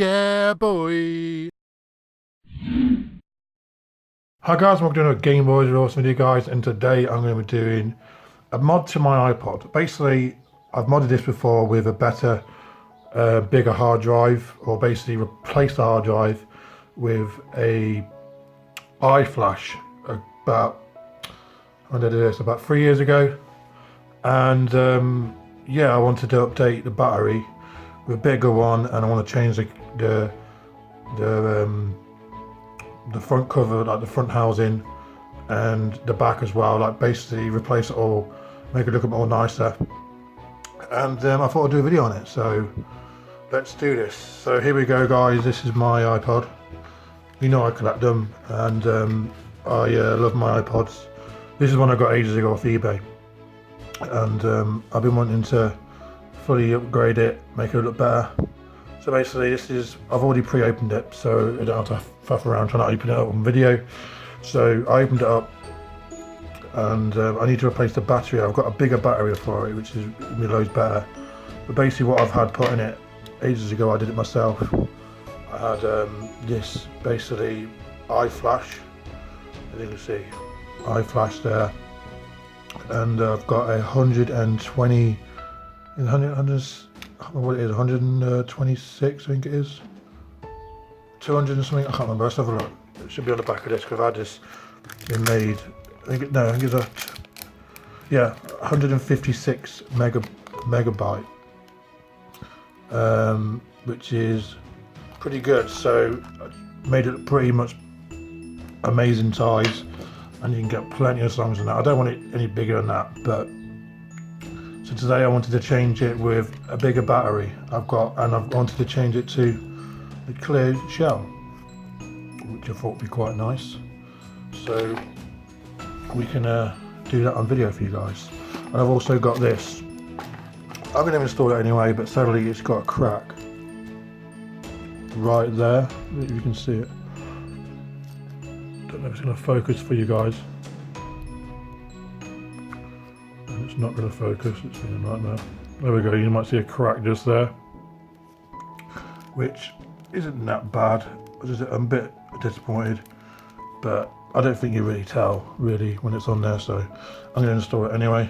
Yeah, boy. Hi guys, welcome to a Game Boys Resource video guys, and today I'm going to be doing a mod to my iPod. Basically, I've modded this before with a better, bigger hard drive, or basically replaced the hard drive with a iFlash about, when did I do this? About 3 years ago. And yeah, I wanted to update the battery with a bigger one, and I want to change the front cover, like the front housing, and the back as well, like basically replace it all, make it look a bit more nicer. And I thought I'd do a video on it, so let's do this. So here we go guys, this is my iPod. You know I collect them, and I love my iPods. This is one I got ages ago off eBay, and I've been wanting to fully upgrade it, make it look better. So basically this is, I've already pre-opened it, so I don't have to faff around trying to open it up on video. So I opened it up, and I need to replace the battery. I've got a bigger battery for it, which is loads better. But basically what I've had put in it ages ago, I did it myself. I had this basically iFlash, as you can see, iFlash there, and I've got 120, 100, I can't remember what it is, 126 I think it is, 200 and something, I can't remember. Let's have a look. It should be on the back of this, because I've had this been made, I think it's a, yeah, 156 megabyte, which is pretty good. So I made it pretty much amazing size, and you can get plenty of songs in that. I don't want it any bigger than that, but so today I wanted to change it with a bigger battery I've got, and I've wanted to change it to the clear shell, which I thought would be quite nice. So we can do that on video for you guys. And I've also got this. I'm going to install it anyway, but sadly it's got a crack right there, if you can see it. Don't know if it's going to focus for you guys. It's not going to focus, it's been a nightmare. There we go, you might see a crack just there, which isn't that bad. I'm a bit disappointed, but I don't think you really tell really when it's on there, so I'm going to install it anyway.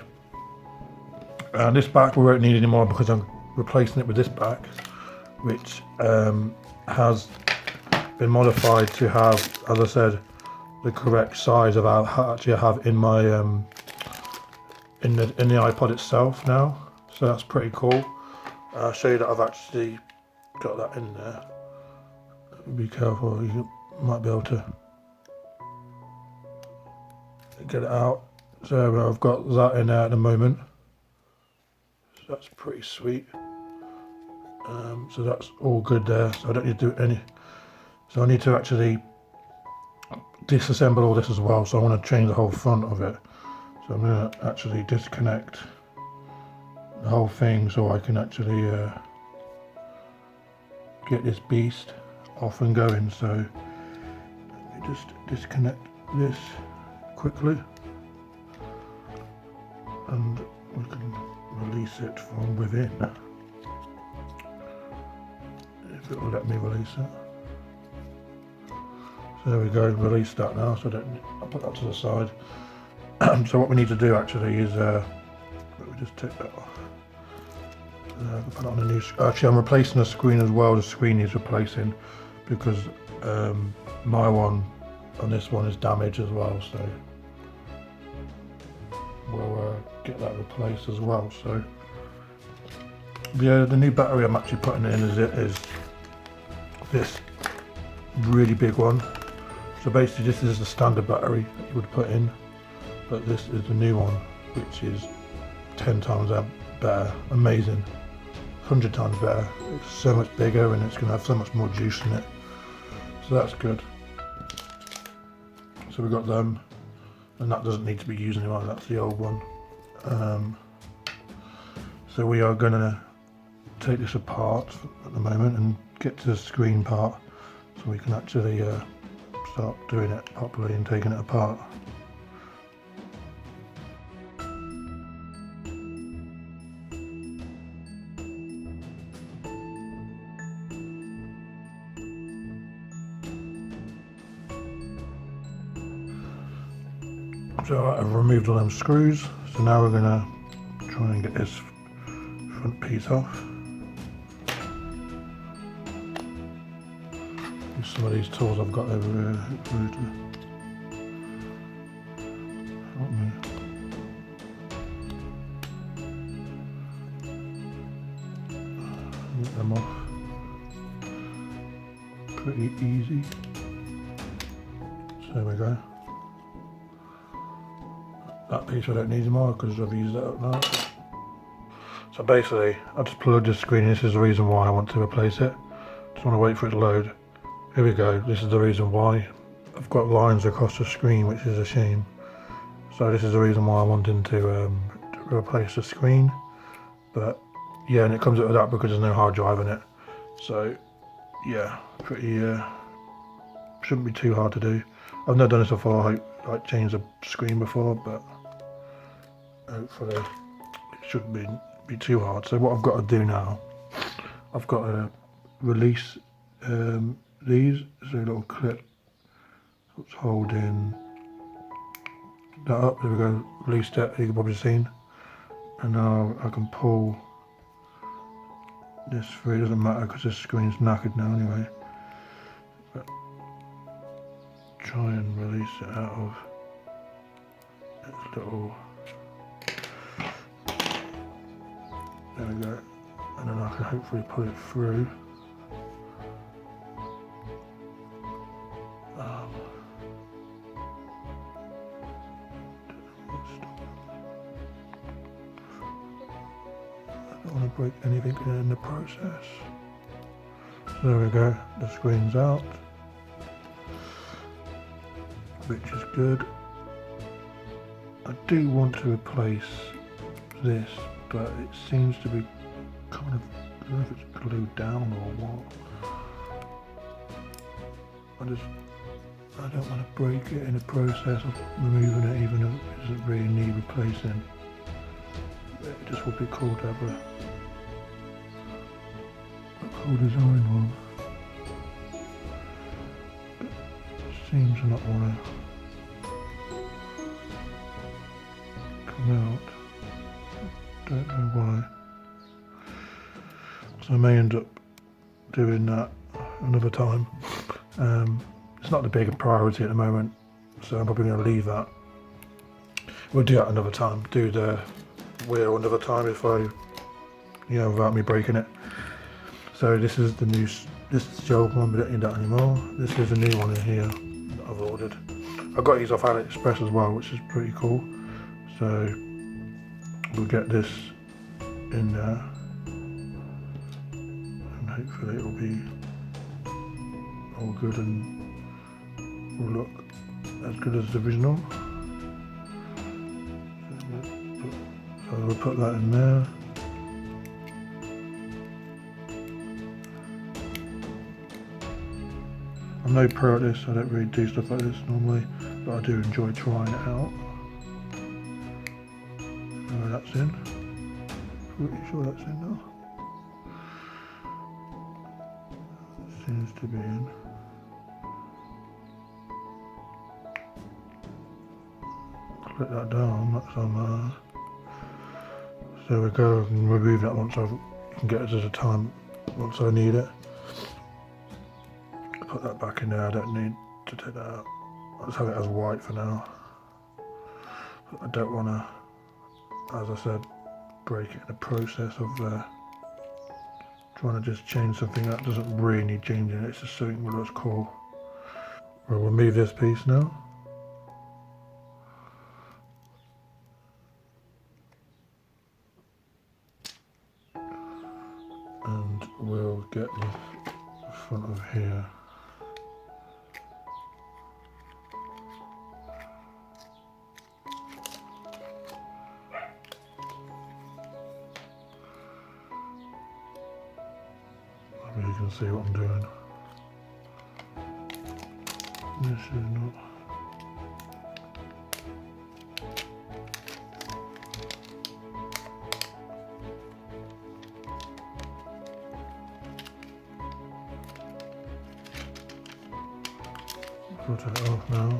And this back we won't need anymore, because I'm replacing it with this back, which has been modified to have, as I said, the correct size of how actually I have in my in the iPod itself now. So that's pretty cool. I'll show you that I've actually got that in there. Be careful, you might be able to get it out. So I've got that in there at the moment. So that's pretty sweet. So that's all good there. So I don't need to do any. So I need to actually disassemble all this as well. So I want to change the whole front of it. So I'm going to actually disconnect the whole thing, so I can actually get this beast off and going. So let me just disconnect this quickly, and we can release it from within, if it will let me release it. So there we go, release that now, so I'll put that to the side. So what we need to do actually is, let me just take that off. Put it on a new, actually I'm replacing the screen as well. The screen is replacing, because my one on this one is damaged as well, so we'll get that replaced as well. So yeah, the new battery I'm actually putting in is this really big one. So basically this is the standard battery that you would put in, but this is the new one, which is 10 times better, amazing, 100 times better. It's so much bigger, and it's going to have so much more juice in it, so that's good. So we've got them, and that doesn't need to be used anymore, that's the old one. So we are going to take this apart at the moment and get to the screen part, so we can actually start doing it properly and taking it apart. So I've removed all them screws. So now we're gonna try and get this front piece off. Use some of these tools I've got over here hopefully to help me. Get them off. Pretty easy. So there we go. That piece I don't need anymore because I've used that up now. So basically, I just plugged the screen in. This is the reason why I want to replace it. Just want to wait for it to load. Here we go. This is the reason why. I've got lines across the screen, which is a shame. So this is the reason why I wanted to replace the screen. But yeah, and it comes with that because there's no hard drive in it. So yeah, pretty shouldn't be too hard to do. I've never done this before. I like changed the screen before, but hopefully it shouldn't be too hard. So what I've got to do now, I've got to release these. There's a little clip that's holding that up. There we go. Released it. You can probably seen. And now I can pull this through. It doesn't matter because the screen's knackered now anyway. But try and release it out of its little. There we go. And then I can hopefully pull it through. I don't want to break anything in the process. So there we go, the screen's out, which is good. I do want to replace this, but it seems to be kind of, I don't know if it's glued down or what. I don't want to break it in the process of removing it, even if it doesn't really need replacing. It just would be cool to have a cool design one. But it seems to not want to come out. Don't know why. So I may end up doing that another time. It's not the big priority at the moment, so I'm probably going to leave that. We'll do that another time. Do the wheel another time if I, without me breaking it. So this is the new, this is the old one, we don't need that anymore. This is a new one in here that I've ordered. I got these off AliExpress as well, which is pretty cool. So we'll get this in there, and hopefully it will be all good and will look as good as the original. So we'll put that in there. I'm no pro at this, I don't really do stuff like this normally, but I do enjoy trying it out. So that's in. Pretty sure that's in now. It seems to be in. Click that down, that's on there. So we go and remove that once I can get it at a time, once I need it. Put that back in there, I don't need to take that out. I'll just have it as white for now. But I don't want to, as I said, break it in the process of trying to just change something that doesn't really need changing. It's just something that looks cool. We'll remove this piece now. And we'll get the front of here. Maybe you can see what I'm doing. This is not. Put it off now.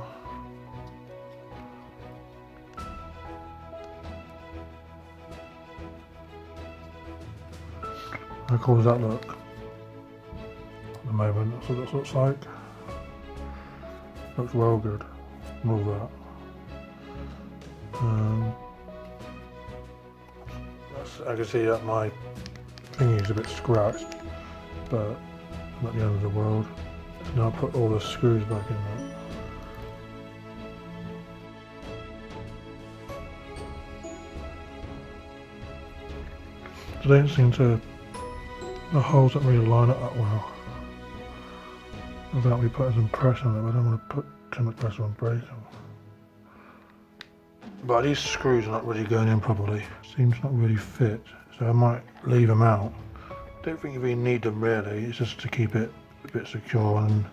How cool does that look? At the moment, that's what that looks like. Looks well good. Love that. I can see that my thingy is a bit scratched, but not the end of the world. Now I'll put all the screws back in there. They don't seem to, the holes don't really line up that well. Without me putting some pressure on them, I don't want to put too much pressure on break them. But these screws are not really going in properly. Seems not really fit, so I might leave them out. Don't think you really need them really, it's just to keep it a bit secure, and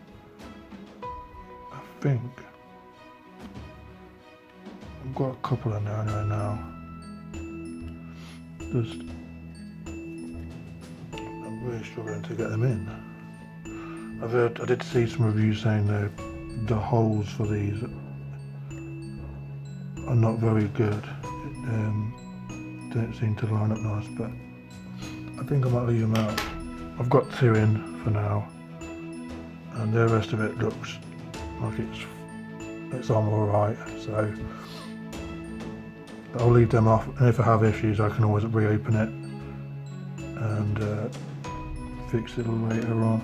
I think I've got a couple in there anyway now. Just, I'm really struggling to get them in. I did see some reviews saying the holes for these are not very good. Don't seem to line up nice, but I think I might leave them out. I've got 2 in for now, and the rest of it looks like it's on alright, so I'll leave them off, and if I have issues I can always reopen it and fix it later on.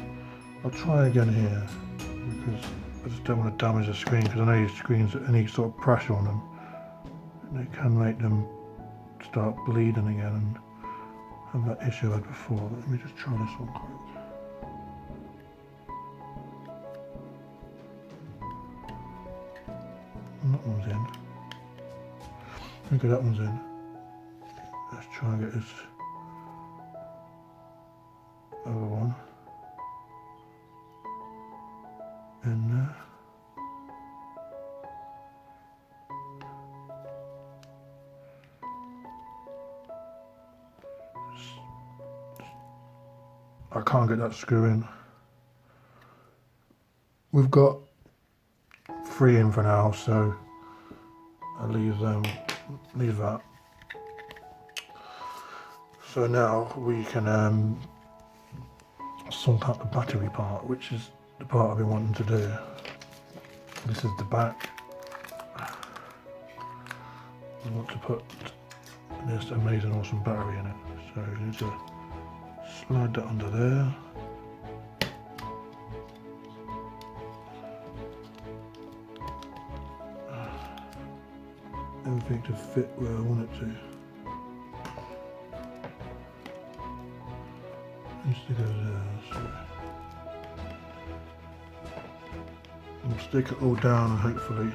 I'll try again here because I just don't want to damage the screen, because I know these screens, any sort of pressure on them, they can make them start bleeding again and have that issue I had before. Let me just try this one quick. And that one's in. Okay, that one's in. Let's try and get this other one in there. I can't get that screw in. We've got 3 in for now, so I'll leave that. So now we can sort out the battery part, which is the part I've been wanting to do. This is the back. I want to put this amazing awesome battery in it, so you need to slide that under there. Everything to fit where I want it to. Needs to go there, so we'll stick it all down and hopefully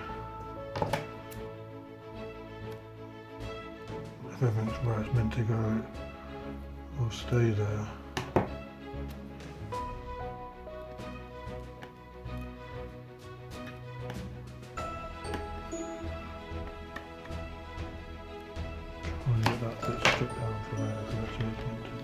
if everything's where it's meant to go, it'll stay there. Try and get that bit stripped down for there, so that's where it's meant to be.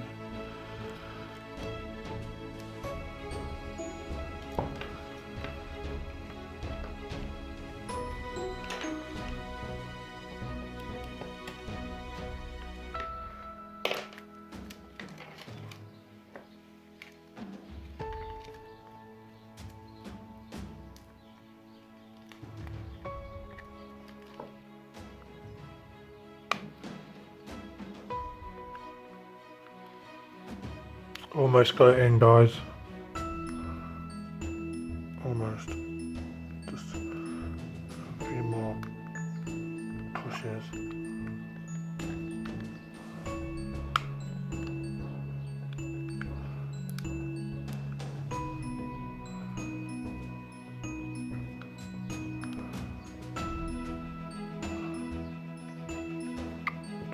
Almost got it in, guys. Almost. Just a few more pushes.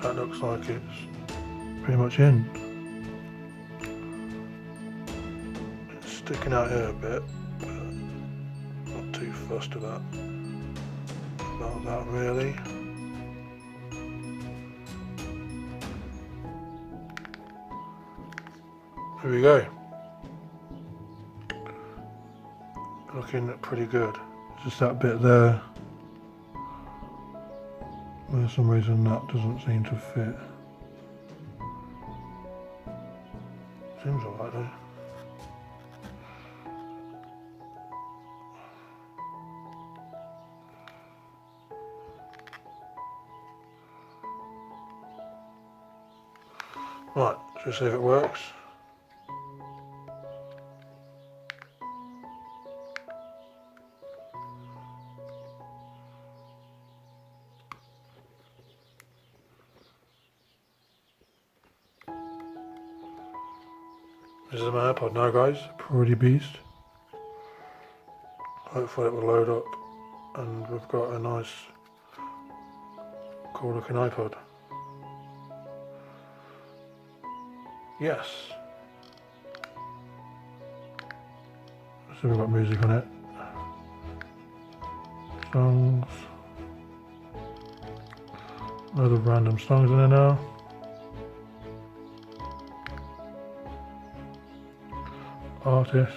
That looks like it's pretty much in. Sticking out here a bit, but not too fussed about that really. Here we go. Looking pretty good. Just that bit there, where for some reason that doesn't seem to fit. Seems alright though. Right, let's see if it works. This is my iPod now, guys. Pretty beast. Hopefully it will load up and we've got a nice cool looking iPod. Yes. So we've got music on it. Songs. Other random songs in there now. Artists.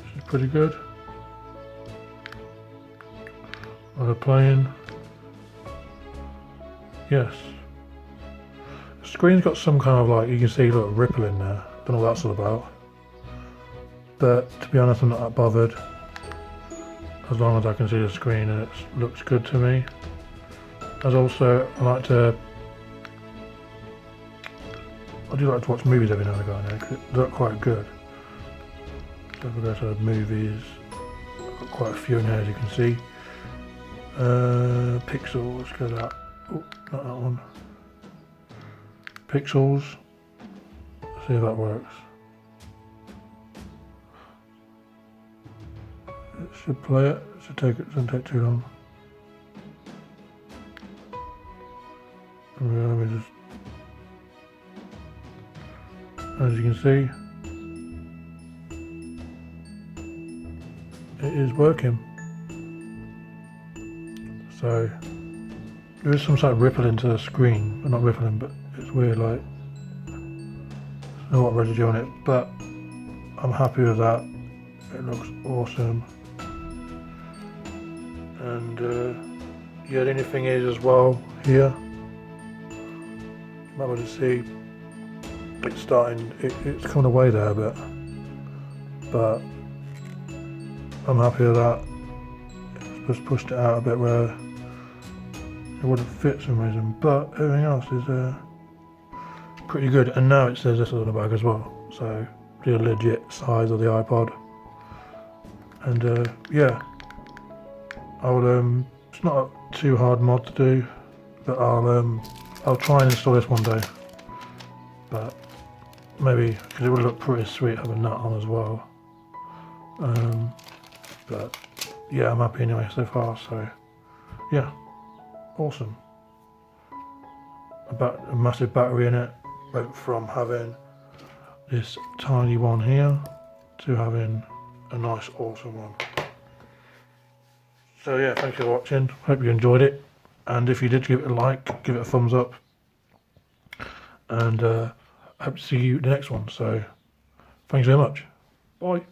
This is pretty good. Are they playing? Yes. The screen's got some kind of like, you can see a little ripple in there. Don't know what that's all about. But to be honest, I'm not that bothered. As long as I can see the screen and it looks good to me. As also, I do like to watch movies every now and again because it looks quite good. So if we go to the movies, I've got quite a few in here as you can see. Pixels, let's go to that. Oh, not that one. Pixels. Let's see if that works. It should play it. It doesn't take too long. Let me just, as you can see, it is working. So there is some sort of ripple into the screen, well, not rippling, but it's weird, like there's no what residue on it, but I'm happy with that. It looks awesome. And yeah, the only thing is as well here, I'm able to see it's starting, it's coming away there a bit, but I'm happy with that. It's just pushed it out a bit where it wouldn't fit for some reason, but everything else is pretty good. And now it says this on the back as well, so the legit size of the iPod. And yeah, it's not a too hard mod to do, but I'll try and install this one day. But maybe because it would look pretty sweet having that on as well. But yeah, I'm happy anyway so far. So yeah, awesome. A massive battery in it. Went from having this tiny one here to having a nice, awesome one. So yeah, thank you for watching. Hope you enjoyed it, and if you did, give it a like, give it a thumbs up, and hope to see you in the next one. So thanks very much. Bye.